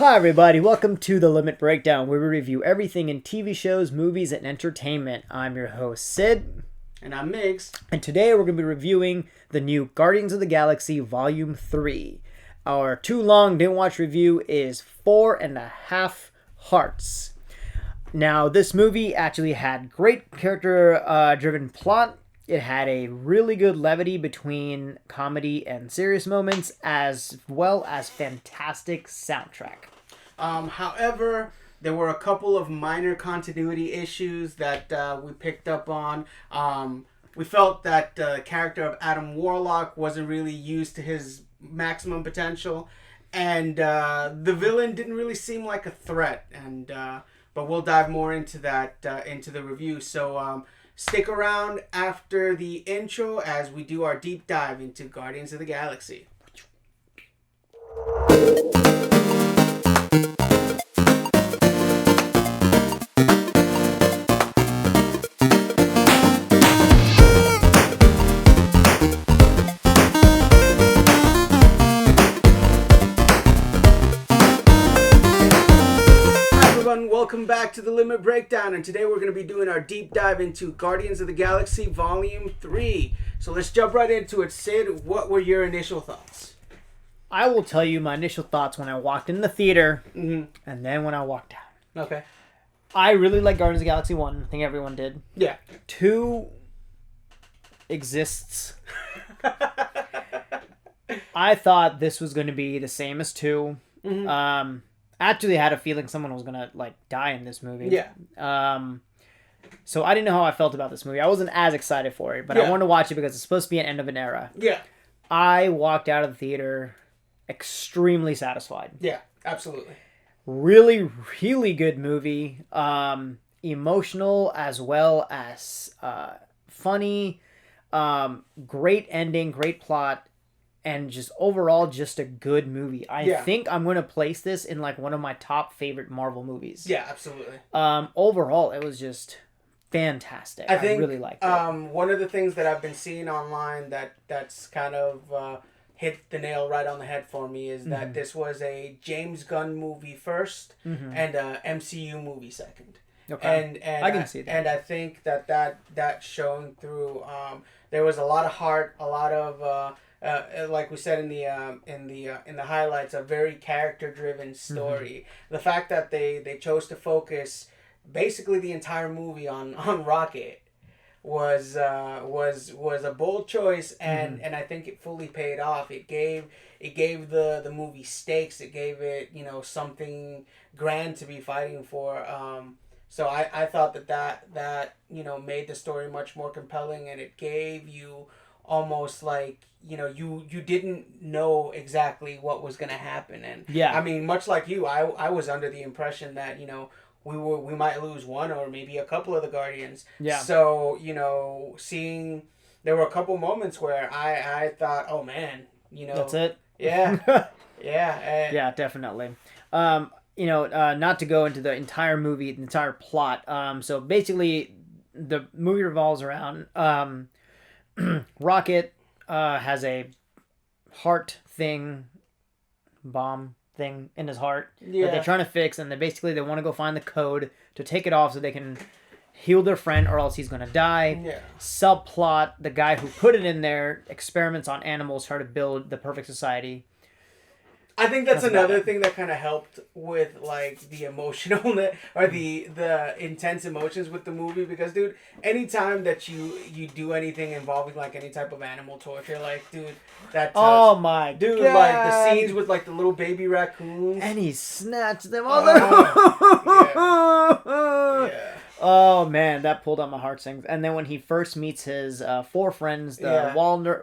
Hi everybody, welcome to The Limit Breakdown, where we review everything in TV shows, movies, and entertainment. I'm your host, Sid. And I'm Migs. And today we're going to be reviewing the new Guardians of the Galaxy Volume 3. Our too long didn't watch review is 4.5 Hearts. Now, this movie actually had great character-driven plot. It had a really good levity between comedy and serious moments, as well as fantastic soundtrack. However, there were a couple of minor continuity issues that we picked up on. We felt that the character of Adam Warlock wasn't really used to his maximum potential, and the villain didn't really seem like a threat. But we'll dive more into that into the review. So stick around after the intro as we do our deep dive into Guardians of the Galaxy. Welcome back to the Limit Breakdown, and today we're going to be doing our deep dive into Guardians of the Galaxy Volume 3. So let's jump right into it. Sid, what were your initial thoughts? I will tell you my initial thoughts when I walked in the theater, and then when I walked out. Okay. I really like Guardians of the Galaxy 1. I think everyone did. Yeah. 2 exists. I thought this was going to be the same as 2. Actually had a feeling someone was gonna die in this movie. Yeah. So I didn't know how I felt about this movie. I wasn't as excited for it, but I wanted to watch it because it's supposed to be an end of an era. Yeah. I walked out of the theater extremely satisfied. Yeah, absolutely. Really, really good movie. Emotional as well as funny. Great ending, great plot. And just overall, just a good movie. I think I'm going to place this in one of my top favorite Marvel movies. Yeah, absolutely. Overall, it was just fantastic. I think, really liked it. One of the things that I've been seeing online that's kind of hit the nail right on the head for me is that this was a James Gunn movie first and a MCU movie second. Okay. And I can see that. And I think that shone through. There was a lot of heart, a lot of. Like we said in the highlights, a very character-driven story. The fact that they chose to focus basically the entire movie on Rocket was a bold choice, and I think it fully paid off. It gave the movie stakes. It gave it something grand to be fighting for. So I thought that made the story much more compelling, and it gave you almost you didn't know exactly what was going to happen. And I mean, much like you, I was under the impression that we might lose one or maybe a couple of the Guardians. So seeing there were a couple moments where I thought, oh man, that's it. Yeah. Yeah, definitely. Not to go into the entire movie, the entire plot. So basically the movie revolves around Rocket has a heart bomb thing in his heart that they're trying to fix, and they want to go find the code to take it off so they can heal their friend or else he's going to die. Subplot, the guy who put it in there experiments on animals, try to build the perfect society. I think that's another thing that kind of helped with the emotional or the intense emotions with the movie, because dude, anytime that you do anything involving any type of animal torture, dude, that oh my dude God. The scenes with the little baby raccoons, and he snatched them all. Oh man, that pulled out my heartstrings. And then when he first meets his 4 friends, the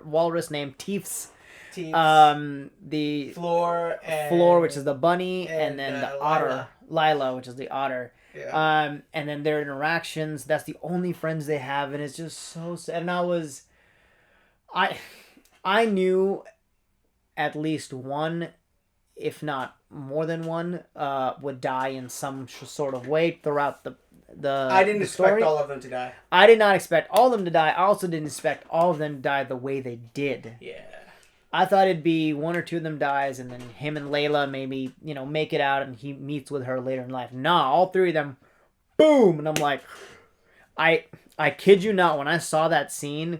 walrus named Teefs. The Floor, which is the bunny, and then the otter, Lila, which is the otter. And then their interactions, that's the only friends they have, and it's just so sad. And I knew at least one, if not more than one, would die in some sort of way throughout the I didn't expect all of them to die. I did not expect all of them to die. I also didn't expect all of them to die the way they did. Yeah. I thought it'd be one or two of them dies, and then him and Layla maybe, make it out, and he meets with her later in life. Nah, all three of them, boom! And I'm like, I kid you not, when I saw that scene,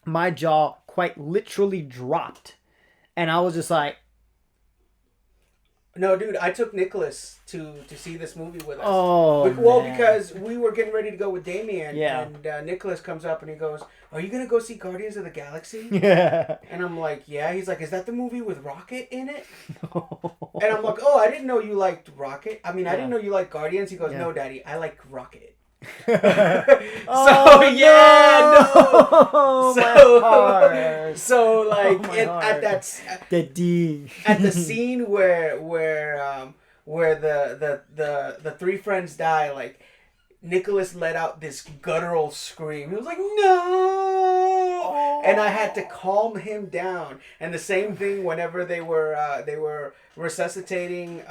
my jaw quite literally dropped. And I was just like... No, dude, I took Nicholas to see this movie with us. Oh, man. Because we were getting ready to go with Damien, yeah. And Nicholas comes up and he goes, "Are you going to go see Guardians of the Galaxy?" Yeah. And I'm like, "Yeah." He's like, "Is that the movie with Rocket in it?" And I'm like, "Oh, I didn't know you liked Rocket. I mean, I didn't know you liked Guardians." He goes, "No, Daddy, I like Rocket." No. So like at the scene where the three friends die, like Nicholas let out this guttural scream. He was like, "No!" And I had to calm him down. And the same thing whenever they were resuscitating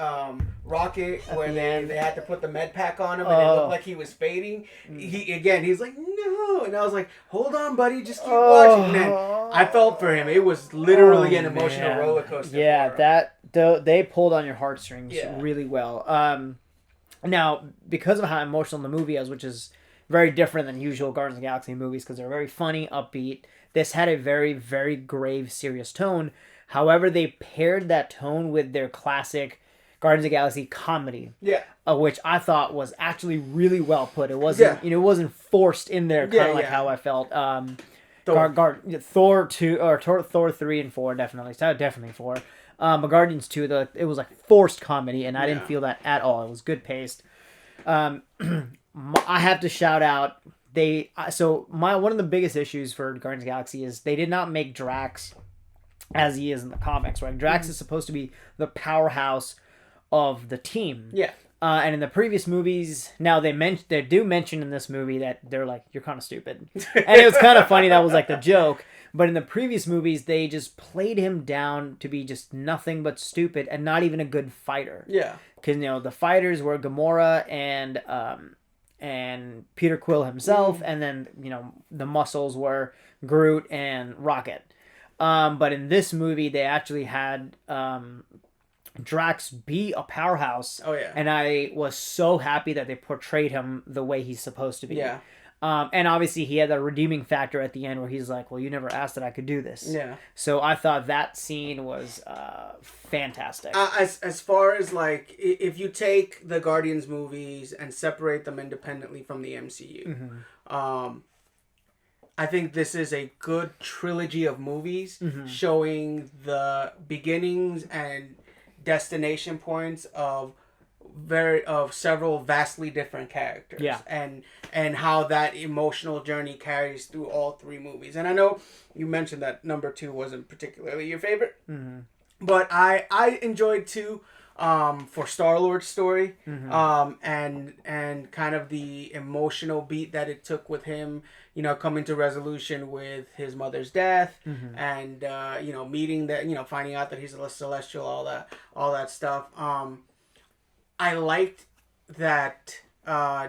Rocket, where they had to put the med pack on him, and it looked like he was fading. He's like, "No!" And I was like, "Hold on, buddy, just keep watching." Man, I felt for him. It was literally an emotional roller coaster. Yeah, they pulled on your heartstrings really well. Now, because of how emotional the movie is, which is very different than usual Guardians of the Galaxy movies, because they're very funny, upbeat, this had a very, very grave, serious tone. However, they paired that tone with their classic Guardians of the Galaxy comedy, which I thought was actually really well put. It wasn't, it wasn't forced in there, kind of like how I felt. Thor 2 or Thor 3 and 4 definitely, definitely 4. Guardians 2, it was like forced comedy, and I didn't feel that at all. It was good paced. I have to shout out one of the biggest issues for Guardians of the Galaxy is they did not make Drax as he is in the comics, right? Drax is supposed to be the powerhouse of the team. Yeah. And in the previous movies, now they do mention in this movie that they're like, "You're kind of stupid," and it was kind of funny. That was like the joke. But in the previous movies, they just played him down to be just nothing but stupid and not even a good fighter. Yeah. Because the fighters were Gamora and Peter Quill himself, and then the muscles were Groot and Rocket. But in this movie, they actually had Drax be a powerhouse. Oh yeah. And I was so happy that they portrayed him the way he's supposed to be. Yeah. And obviously he had that redeeming factor at the end where he's like, "Well, you never asked that I could do this." Yeah. So I thought that scene was fantastic. As far as like, if you take the Guardians movies and separate them independently from the MCU, I think this is a good trilogy of movies showing the beginnings and destination points of several vastly different characters. Yeah. And how that emotional journey carries through all three movies. And I know you mentioned that number 2 wasn't particularly your favorite, but I enjoyed 2 for Star-Lord's story, and kind of the emotional beat that it took with him, coming to resolution with his mother's death, and meeting that, finding out that he's a celestial, all that stuff. I liked that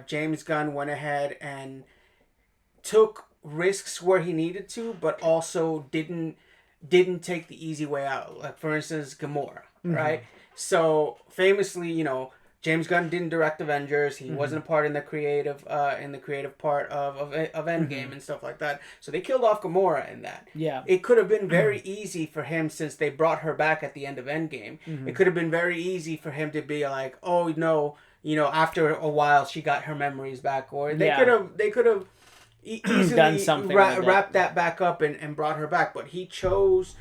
James Gunn went ahead and took risks where he needed to, but also didn't take the easy way out. Like, for instance, Gamora, right? So famously, James Gunn didn't direct Avengers. He wasn't a part in the creative part of Endgame and stuff like that. So they killed off Gamora in that. Yeah. It could have been very easy for him, since they brought her back at the end of Endgame. It could have been very easy for him to be like, "Oh no, after a while she got her memories back," or they could have easily done something wrapped that back up and brought her back. But he chose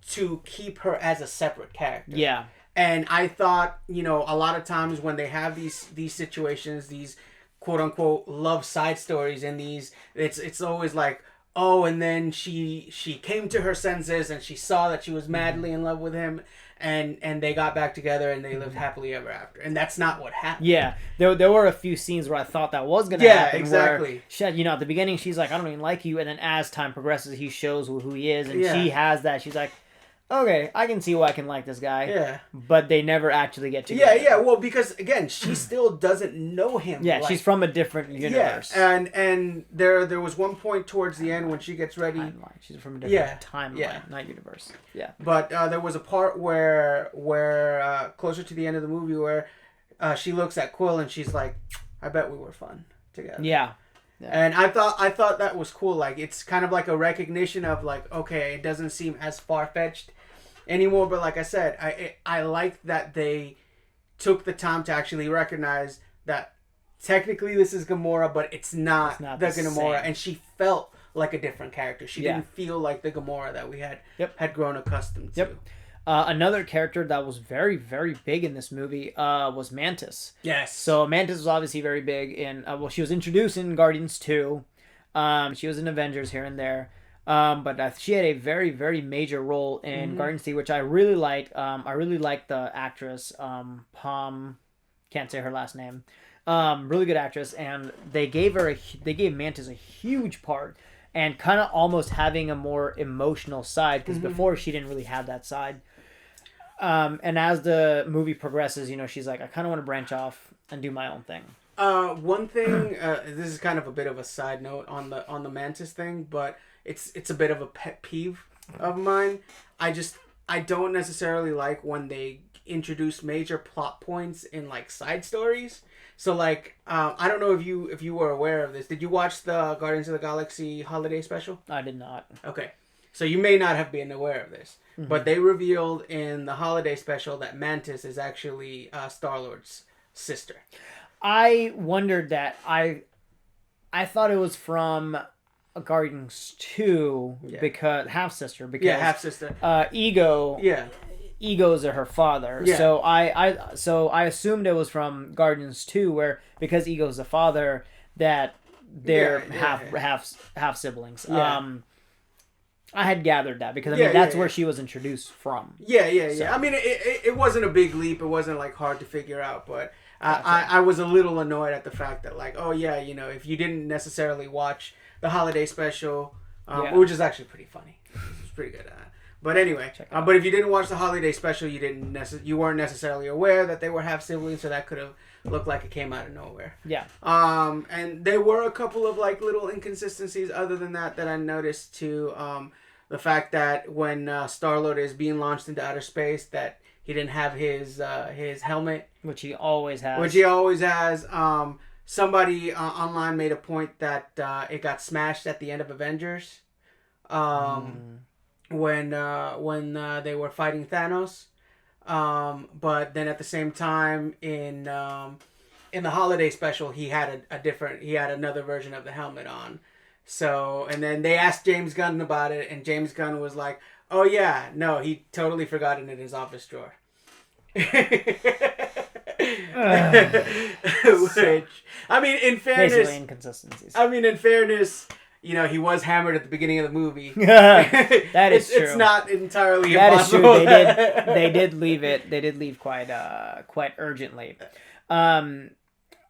to keep her as a separate character. Yeah. And I thought, a lot of times when they have these situations, these quote unquote love side stories in these, it's always like, oh, and then she came to her senses and she saw that she was madly in love with him, and they got back together and they lived happily ever after. And that's not what happened. Yeah. There were a few scenes where I thought that was going to happen. Yeah, exactly. Where at the beginning she's like, "I don't even like you," and then as time progresses he shows who he is, and she has that. She's like, okay, I can see why I can like this guy. Yeah. But they never actually get together. Yeah. Well, because again, she still doesn't know him. Yeah, she's from a different universe. Yeah, and there was one point towards the end when she gets ready. Timeline. She's from a different timeline, yeah. not universe. Yeah. But there was a part where closer to the end of the movie where she looks at Quill and she's like, "I bet we were fun together." Yeah. And I thought that was cool. Like, it's kind of like a recognition of like, okay, it doesn't seem as far fetched anymore. But like I said, I like that they took the time to actually recognize that technically this is Gamora, but it's not the Gamora, and she felt like a different character. She didn't feel like the Gamora that we had grown accustomed to. Yep. Another character that was very, very big in this movie was Mantis. Yes. So Mantis was obviously very big in... she was introduced in Guardians 2. She was in Avengers here and there. But she had a very, very major role in Guardians 3, which I really liked. I really liked the actress, Palm... Can't say her last name. Really good actress. And they gave Mantis a huge part. And kind of almost having a more emotional side. Because before, she didn't really have that side. And as the movie progresses, she's like, I kind of want to branch off and do my own thing. One thing, this is kind of a bit of a side note on the Mantis thing, but it's a bit of a pet peeve of mine. I don't necessarily like when they introduce major plot points in like side stories. So like, I don't know if you were aware of this. Did you watch the Guardians of the Galaxy holiday special? I did not. Okay. So you may not have been aware of this. But they revealed in the holiday special that Mantis is actually Star-Lord's sister. I wondered that. I thought it was from Guardians 2 because half-sister. Because, half-sister. Ego. Yeah. Ego's her father. Yeah. So I assumed it was from Guardians 2 where because Ego's the father that they're half siblings. Yeah. I had gathered that because that's where she was introduced from. Yeah. So. I mean, it wasn't a big leap. It wasn't like hard to figure out, but I was a little annoyed at the fact that like, oh yeah, if you didn't necessarily watch the holiday special, which is actually pretty funny, it's pretty good. But anyway, but if you didn't watch the holiday special, you weren't necessarily aware that they were half siblings, so that could have looked like it came out of nowhere. Yeah. And there were a couple of like little inconsistencies other than that I noticed too. The fact that when Star-Lord is being launched into outer space, that he didn't have his helmet, which he always has. Somebody online made a point that it got smashed at the end of Avengers. When they were fighting Thanos, but then at the same time in the holiday special he had another version of the helmet on. So and then they asked James Gunn about it, and James Gunn was like, "Oh yeah, no, he totally forgot it in his office drawer." Which I mean, in fairness, basically inconsistencies. I mean, in fairness. He was hammered at the beginning of the movie. That is true. It's not entirely impossible. That is true. They did leave it. They did leave quite urgently.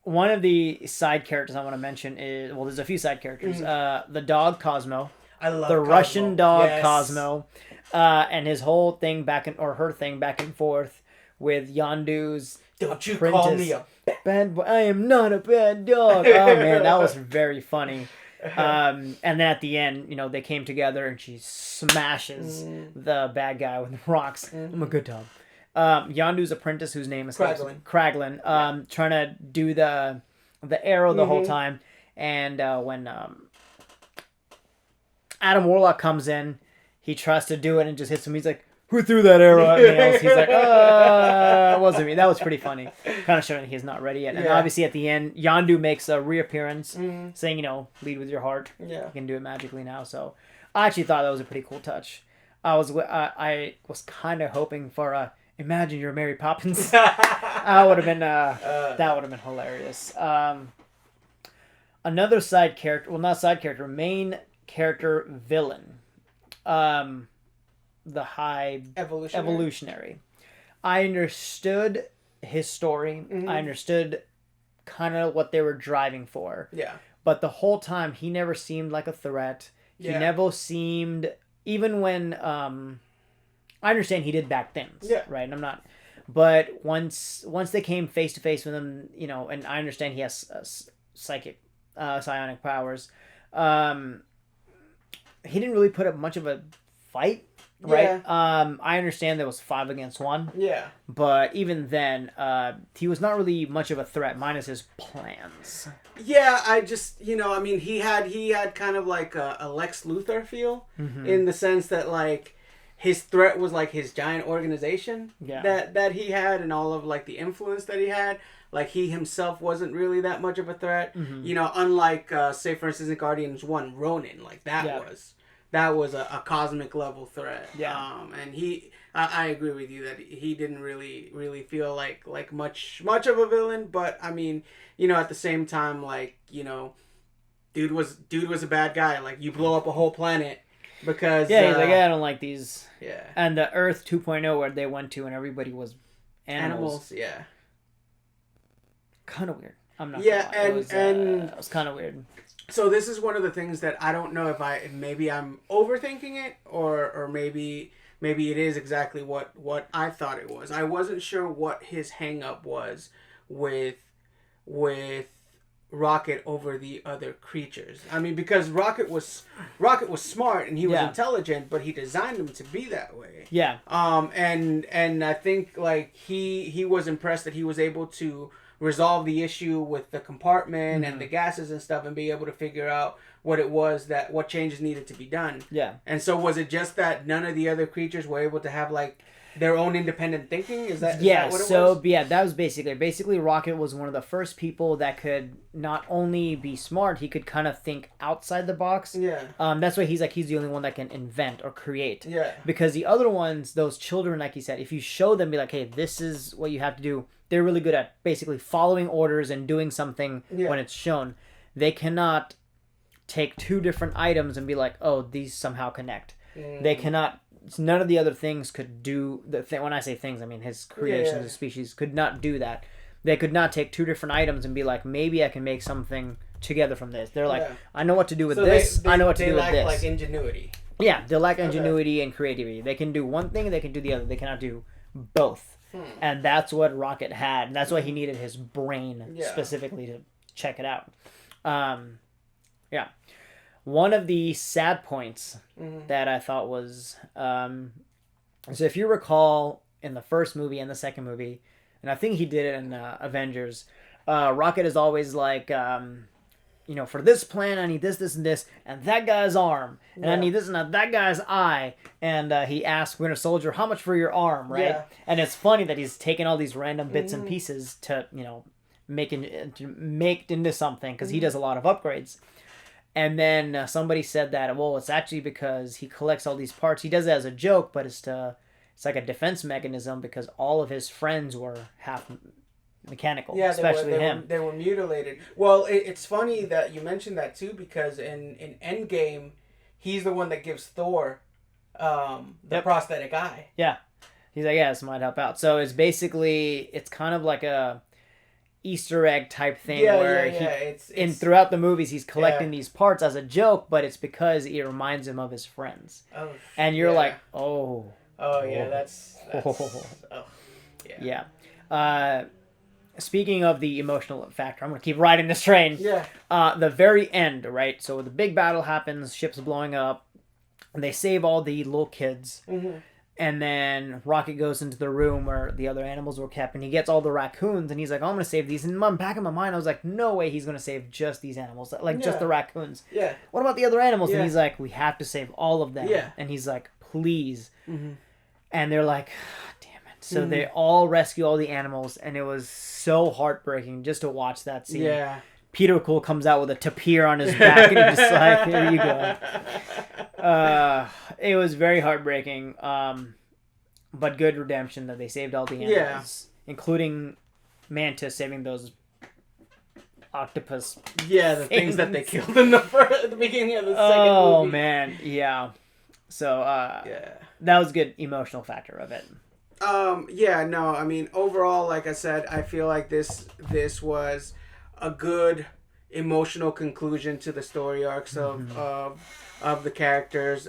One of the side characters I want to mention is there's a few side characters. The dog Cosmo. I love the Cosmo. Russian dog Cosmo, and his whole thing her thing back and forth with Yondu's. Don't you apprentice. call me a bad boy? I am not a bad dog. Oh man, that was very funny. And then at the end, they came together and she smashes the bad guy with rocks. I'm a good dog. Yondu's apprentice, whose name is Kraglin, trying to do the arrow the whole time. And when Adam Warlock comes in, he tries to do it and just hits him. He's like, "Who threw that arrow at me?" He's like, it wasn't me. That was pretty funny. Kind of showing he's not ready yet. And obviously at the end, Yondu makes a reappearance saying, lead with your heart. Yeah. You can do it magically now. So I actually thought that was a pretty cool touch. I was kind of hoping for imagine you're Mary Poppins. That would have been hilarious. Another side character, not side character, main character villain. The High Evolutionary. I understood his story. I understood kind of what they were driving for. Yeah. But the whole time, he never seemed like a threat. He never seemed... Even when I understand he did bad things, Yeah. right? And I'm not, but once they came face to face with him, you know, and I understand he has psionic powers. He didn't really put up much of a fight, right? Yeah. I understand there was 5 against 1. Yeah. But even then, he was not really much of a threat, minus his plans. Yeah, I just, you know, I mean, he had kind of like a Lex Luthor feel, in the sense that, like, his threat was like his giant organization that he had, and all of like the influence that he had. Like, he himself wasn't really that much of a threat, you know, unlike say for instance in Guardians 1, Ronin, like that was a cosmic level threat. And I agree with you that he didn't really feel like much of a villain, but I mean, you know, at the same time, like, you know, dude was a bad guy. Like, you blow up a whole planet because he's like, I don't like these. Yeah. And the Earth 2.0 where they went to and everybody was animals. Yeah. Kind of weird. I'm not. Yeah, gonna lie. It was kind of weird. So this is one of the things that I don't know if maybe I'm overthinking it, or maybe it is exactly what I thought it was. I wasn't sure what his hang up was with Rocket over the other creatures. I mean, because Rocket was smart and he was intelligent, but he designed them to be that way. Yeah. And I think like he was impressed that he was able to resolve the issue with the compartment and the gases and stuff, and be able to figure out what changes needed to be done. Yeah. And so was it just that none of the other creatures were able to have like their own independent thinking? Is that what it was? Yeah, that was basically Rocket was one of the first people that could not only be smart, he could kind of think outside the box. Yeah. That's why he's the only one that can invent or create. Yeah. Because the other ones, those children, like you said, if you show them, be like, hey, this is what you have to do, they're really good at basically following orders and doing something when it's shown. They cannot take 2 different items and be like, oh, these somehow connect. They cannot. None of the other things could do the thing. When I say things, I mean his creation as a species could not do that. They could not take 2 different items and be like, maybe I can make something together from this. They're like, I know what to do with this. I know what to do with this. They lack like ingenuity. Yeah, they lack ingenuity and creativity. They can do one thing, they can do the other. They cannot do both. And that's what Rocket had, and that's why he needed his brain specifically to check it out. One of the sad points that I thought was, so if you recall in the first movie and the second movie, and I think he did it in Avengers, Rocket is always like, you know, for this plan, I need this, this, and this, and that guy's arm. And I need this and that guy's eye. And he asks Winter Soldier, how much for your arm, right? Yeah. And it's funny that he's taking all these random bits and pieces to, you know, make into something, because he does a lot of upgrades. And then somebody said that, well, it's actually because he collects all these parts. He does it as a joke, but it's like a defense mechanism, because all of his friends were half mechanical, especially him. They were mutilated. Well, it's funny that you mentioned that too, because in Endgame, he's the one that gives Thor the prosthetic eye. Yeah. He's like, yeah, this might help out. So it's kind of like a Easter egg type thing where it's throughout the movies he's collecting these parts as a joke, but it's because it reminds him of his friends. Oh, and you're like, that's speaking of the emotional factor, I'm going to keep riding this train. Yeah. The very end, right? So the big battle happens, ship's blowing up, and they save all the little kids. And then Rocket goes into the room where the other animals were kept, and he gets all the raccoons, and he's like, oh, I'm going to save these. And in the back of my mind, I was like, no way he's going to save just these animals, just the raccoons. Yeah. What about the other animals? And he's like, we have to save all of them. Yeah. And he's like, please. And they're like, damn it. So they all rescue all the animals, and it was so heartbreaking just to watch that scene. Yeah. Peter Quill comes out with a tapir on his back, and he's just like, here you go. It was very heartbreaking, but good redemption that they saved all the animals, including Mantis saving those octopus. Yeah, the things that they killed in the beginning of the second movie. Oh man, yeah. So that was a good emotional factor of it. I mean, overall, like I said, I feel like this was a good emotional conclusion to the story arcs of the characters.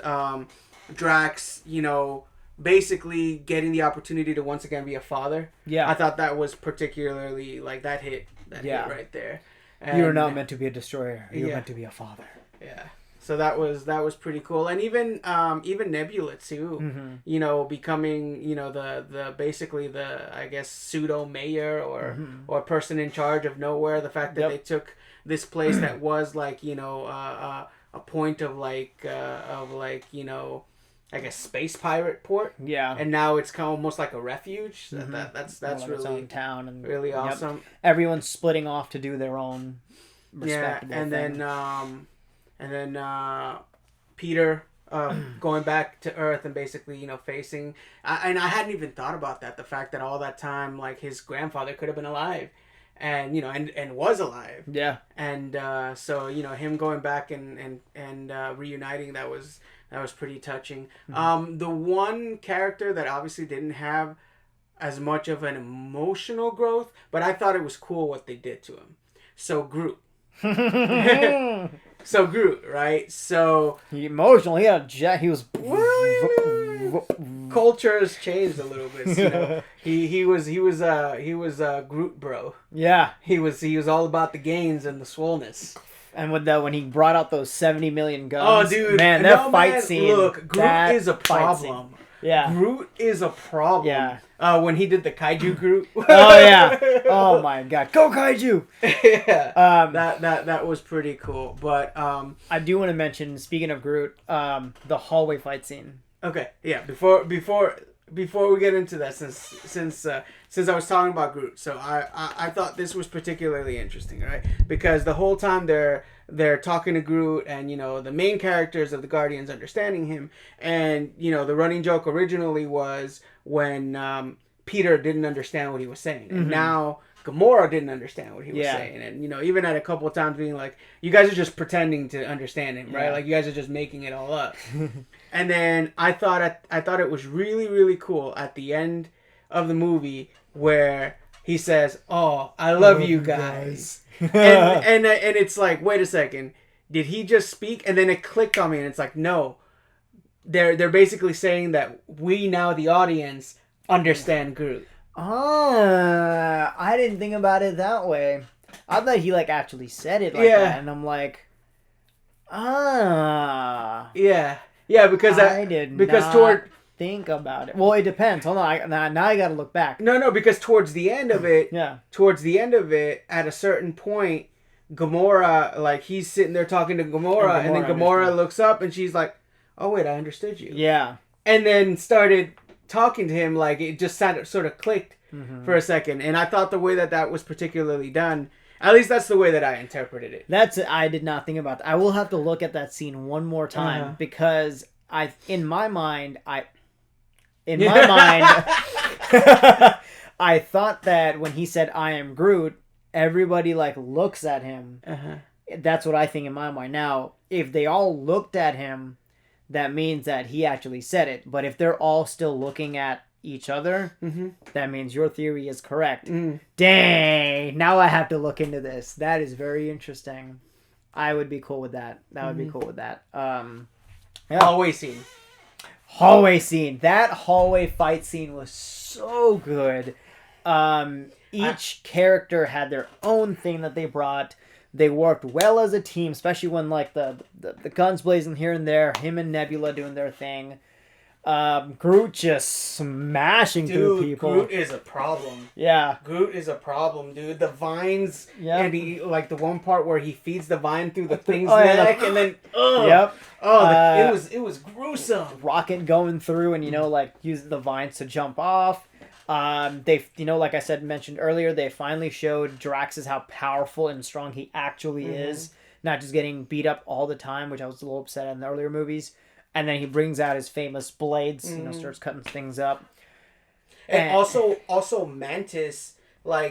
Drax, you know, basically getting the opportunity to once again be a father. Yeah. I thought that was particularly like that hit right there. And you were not meant to be a destroyer. You were yeah. meant to be a father. Yeah. So that was pretty cool, and even Nebula too. Mm-hmm. You know, becoming the basically the I guess pseudo mayor or person in charge of nowhere. The fact that they took this place that was like a point of I guess space pirate port. Yeah. And now it's kind of almost like a refuge. Mm-hmm. That's well, really its own town and really awesome. Everyone's splitting off to do their own respectable and thing. then Peter going back to Earth and basically facing. And I hadn't even thought about that. The fact that all that time like his grandfather could have been alive. And and was alive. Yeah. And so him going back and reuniting, that was pretty touching. Mm-hmm. The one character that obviously didn't have as much of an emotional growth, but I thought it was cool what they did to him. So Groot. So Groot, right? So he emotional. He had he was. Culture has changed a little bit. He was Groot bro. Yeah, he was all about the gains and the swollenness. And with that, when he brought out those 70 million guns, oh dude, man, that fight scene. Look, Groot is a problem. Yeah, Groot is a problem. Yeah. When he did the kaiju Groot. Oh yeah. Oh my god, go kaiju. Yeah. That was pretty cool. But I do want to mention, speaking of Groot, the hallway fight scene. Okay, yeah. Before we get into that, since I was talking about Groot, so I thought this was particularly interesting, right? Because the whole time they're talking to Groot, and the main characters of the Guardians understanding him, and the running joke originally was when Peter didn't understand what he was saying, and now Gamora didn't understand what he was saying, and even at a couple of times being like, "You guys are just pretending to understand him, right? Like you guys are just making it all up." And then I thought it was really, really cool at the end of the movie where he says, "Oh, I love you guys," and it's like, wait a second, did he just speak? And then it clicked on me, and it's like, no, they're basically saying that we now, the audience, understand Groot. I didn't think about it that way. I thought he actually said it like that, and I'm like, yeah, because I did not think about it. Well, it depends. Hold on, now I got to look back. No, because towards the end of it, at a certain point, Gamora, he's sitting there talking to Gamora, and then Gamora looks up and she's like, "Oh wait, I understood you." Yeah, and then started talking to him, it just sort of clicked for a second, and I thought the way that was particularly done. At least that's the way that I interpreted it. I did not think about that. I will have to look at that scene one more time because in my mind, I thought that when he said "I am Groot," everybody looks at him. That's what I think in my mind. Now, if they all looked at him, that means that he actually said it. But if they're all still looking at each other, that means your theory is correct. Dang! Now I have to look into this. That is very interesting. I would be cool with that. Hallway scene. That hallway fight scene was so good. Each character had their own thing that they brought. They worked well as a team, especially when the guns blazing here and there. Him and Nebula doing their thing. Groot just smashing through people. Groot is a problem. Yeah. Groot is a problem, dude. The vines, and he, the one part where he feeds the vine through the thing's neck, and then, it was gruesome. Rocket going through and, using the vines to jump off. They, like I mentioned earlier, they finally showed Drax's how powerful and strong he actually is. Not just getting beat up all the time, which I was a little upset in the earlier movies. And then he brings out his famous blades, starts cutting things up. And also Mantis,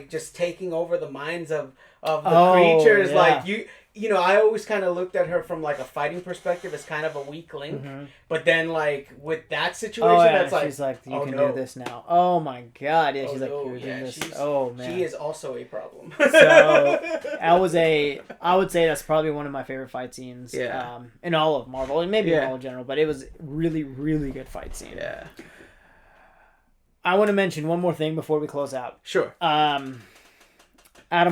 just taking over the minds of the creatures. Yeah. I always kind of looked at her from a fighting perspective as kind of a weak link. But then with that situation, that's she's you can do this now. Oh my god, yeah, she's you're doing this. Oh man, she is also a problem. So I would say that's probably one of my favorite fight scenes. Yeah. In all of Marvel and maybe in all general, but it was really, really good fight scene. Yeah. I want to mention one more thing before we close out. Sure. Adam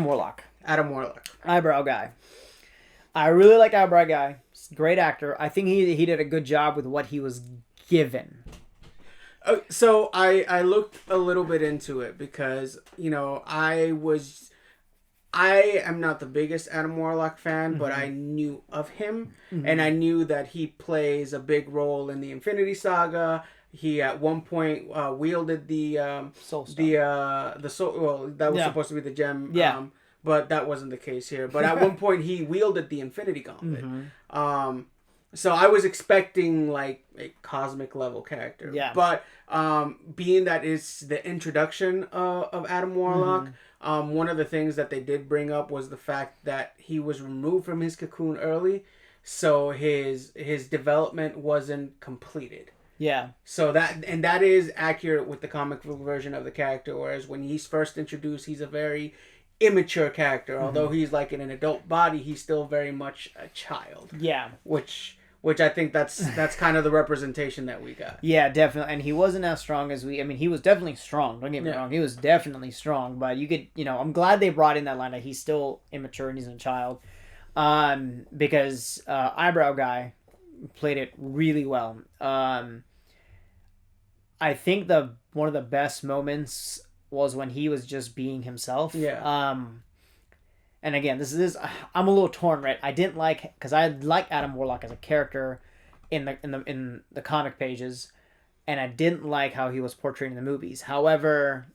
Warlock. Adam Warlock. Eyebrow guy. I really like Eyebrow guy. Great actor. I think he did a good job with what he was given. So I looked a little bit into it because, I am not the biggest Adam Warlock fan, but I knew of him, and I knew that he plays a big role in the Infinity Saga. He at one point wielded the Soul Stone. the soul. Well, that was supposed to be the gem. Yeah. But that wasn't the case here. But at one point, he wielded the Infinity Gauntlet. So I was expecting like a cosmic level character. Yeah. But being that is the introduction of Adam Warlock, one of the things that they did bring up was the fact that he was removed from his cocoon early, so his development wasn't completed. Yeah. So that is accurate with the comic book version of the character. Whereas when he's first introduced, he's a very immature character. Although he's like in an adult body, he's still very much a child. Yeah. Which I think that's kind of the representation that we got. Yeah, definitely. And he wasn't as strong as he was definitely strong. Don't get me wrong. He was definitely strong. But you could, I'm glad they brought in that line that he's still immature and he's a child. Because Eyebrow Guy played it really well. I think one of the best moments was when he was just being himself. Yeah. And again, this is I'm a little torn, right? I didn't like because I like Adam Warlock as a character in the comic pages, and I didn't like how he was portrayed in the movies. However,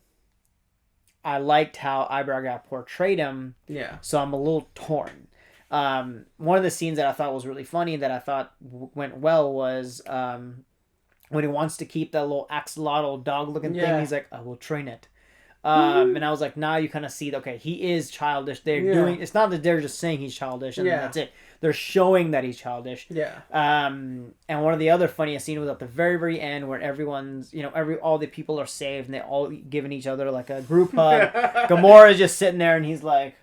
I liked how Eyebrow Guy portrayed him. Yeah. So I'm a little torn. One of the scenes that I thought was really funny that I thought went well was when he wants to keep that little axolotl dog looking thing. He's like, I will train it. And I was like, now you kind of see, okay, he is childish. They're doing, it's not that they're just saying he's childish and that's it. They're showing that he's childish. Yeah. And one of the other funniest scenes was at the very, very end where everyone's, all the people are saved and they all giving each other like a group hug. Gamora's just sitting there and he's like,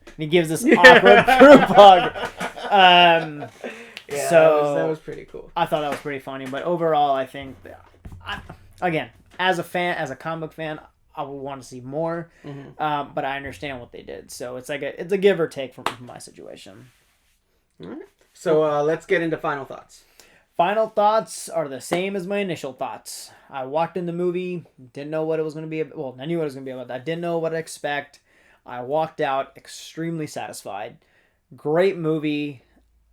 and he gives this awkward group hug. Yeah, so that was pretty cool. I thought that was pretty funny, but overall, I think, again, as a comic book fan, I would want to see more, but I understand what they did. So it's like it's a give or take from my situation. All right. So let's get into final thoughts. Final thoughts are the same as my initial thoughts. I walked in the movie, didn't know what it was going to be. Well, I knew what it was going to be about. I didn't know what to expect. I walked out extremely satisfied. Great movie.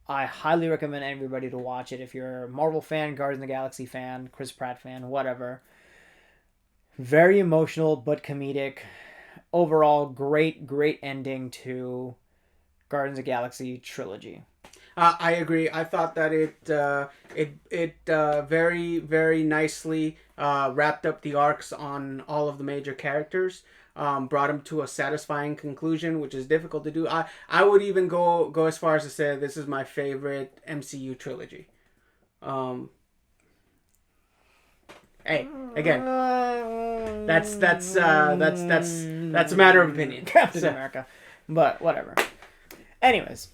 I highly recommend everybody to watch it. If you're a Marvel fan, Guardians of the Galaxy fan, Chris Pratt fan, whatever. Very emotional, but comedic. Overall, great ending to Guardians of the Galaxy trilogy. I agree. I thought that it very, very nicely wrapped up the arcs on all of the major characters. Brought him to a satisfying conclusion, which is difficult to do. I would even go as far as to say this is my favorite MCU trilogy. Hey, again, that's a matter of opinion. Captain America, but whatever. Anyways,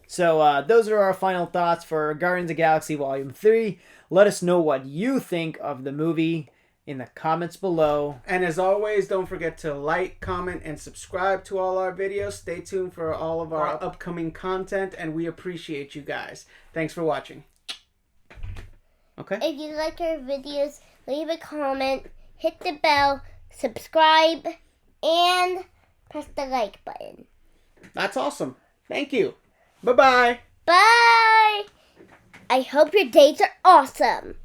so those are our final thoughts for Guardians of the Galaxy Volume 3. Let us know what you think of the movie in the comments below. And as always, don't forget to like, comment, and subscribe to all our videos. Stay tuned for all of our upcoming content, and we appreciate you guys. Thanks for watching. Okay? If you like our videos, leave a comment, hit the bell, subscribe, and press the like button. That's awesome. Thank you. Bye-bye. Bye! I hope your days are awesome.